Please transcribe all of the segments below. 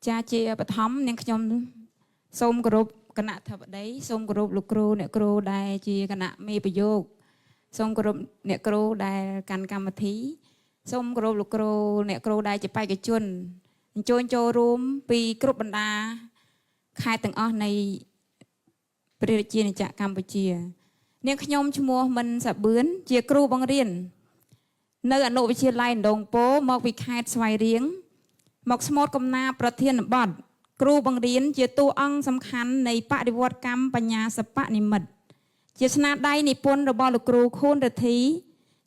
ចាជាបឋមនាងខ្ញុំសូមគោរពគណៈធិបតីសូមគោរពលោកគ្រូអ្នកគ្រូដែលជាគណៈមេប្រយោគសូមគោរពអ្នកគ្រូដែលកាន់កម្មវិធីសូមគោរពលោកគ្រូអ្នកគ្រូដែលជាបេក្ខជនអញ្ជើញចូលរួមពីគ្រប់បណ្ដាខេត្តទាំងអស់នៃព្រះរាជាណាចក្រកម្ពុជានាងខ្ញុំឈ្មោះមិនសាបឿនជាគ្រូបង្រៀននៅអនុវិទ្យាល័យដងពោមកពីខេត្តស្វាយរៀងមកស្មូតកំណាប្រធានបទគ្រូបង្រៀនជាតួអង្គសំខាន់នៃបដិវត្តកម្មបញ្ញាសិប្បនិមិត្តជាស្នាដៃនិពន្ធរបស់លោកគ្រូខួនរទ្ធី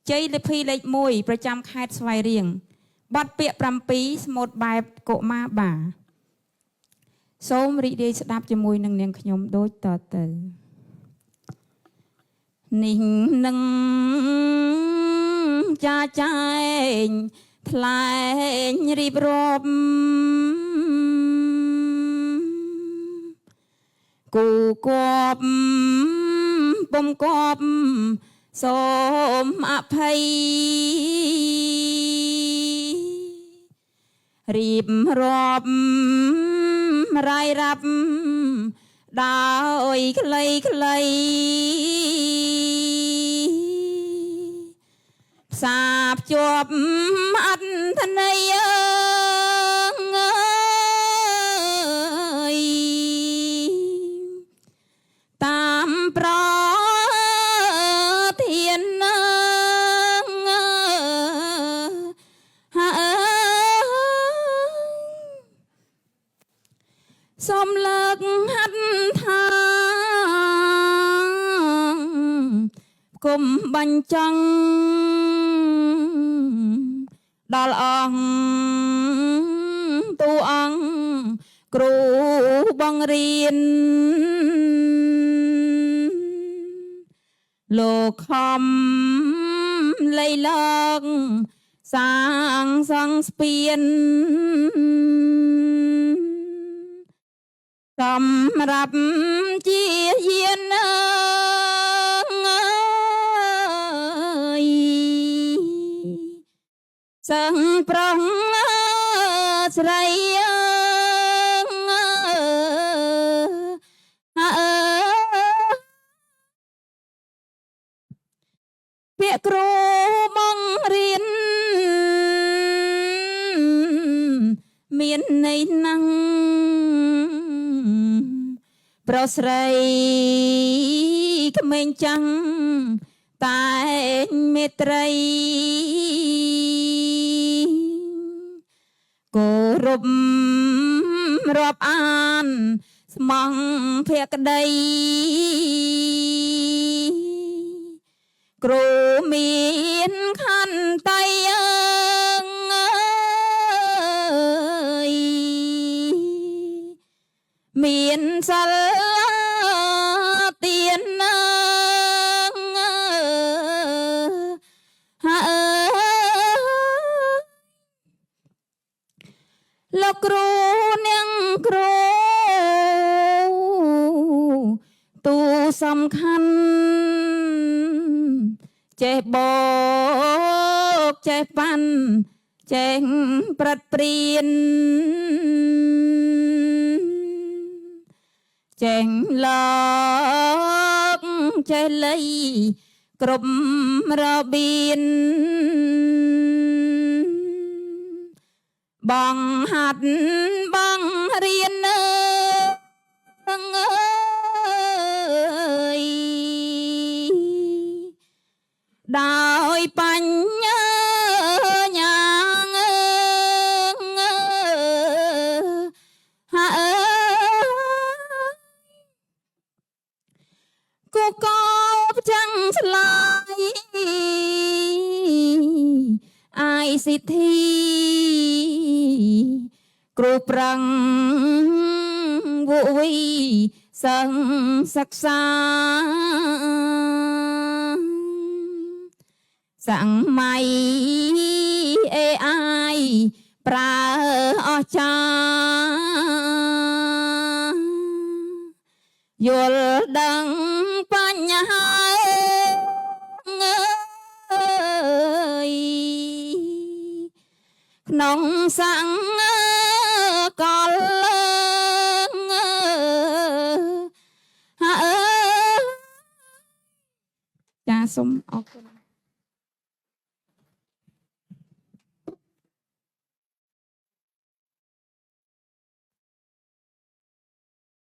ជ័យលេភីលេខ1ប្រចាំខេត្តស្វាយរៀងបទពាក្យ7ស្មូតបែបកុមារបាសូមរីករាយស្ដាប់ជាមួយនឹងនាងខ្ញុំដូចតទៅនេះនឹងចាចែងថ្លែងរៀបរាប់គូគប់ពុំគប់សូមអភ័យរៀបរាប់រាយរាប់ដោយខ្លីខ្លីផ្សារភ្ជាប់អត្ថន័យតាមប្រធានសូមលើកហាត់ថាគុំបញ្ចាំងដល់អង្គតួអង្គគ្រូបង្រៀនលោកខំលៃឡើងសាងសង់ស្ពានសម្រាប់ជាយានសឹងប្រងស្រីពាក្យគ្រូបង្រៀនមានន័យណាស់ប្រុសស្រីក្មេងចាំងតែងមេត្រីគោរពរាប់អានស្មងភក្តីគ្រូមានខន្តីមានសិលទៀនលោកគ្រូនាងគ្រូទូសំខាន់ចេះបោកចេះប៉ាន់ចេះប្រត់ព្រៀនចេះលោកចេះលៃគ្រប់របៀនបងហាត់បងរៀនដោយបញ្ញាគូកោផ្ចាំងស្លាយICT គ្រូប្រឹងវុវីសឹងសិក្សាសម័យ AI ប្រើអស្ចារ្យយល់ដឹងបញ្ហាក្នុងសង្កល សូមអរគុណ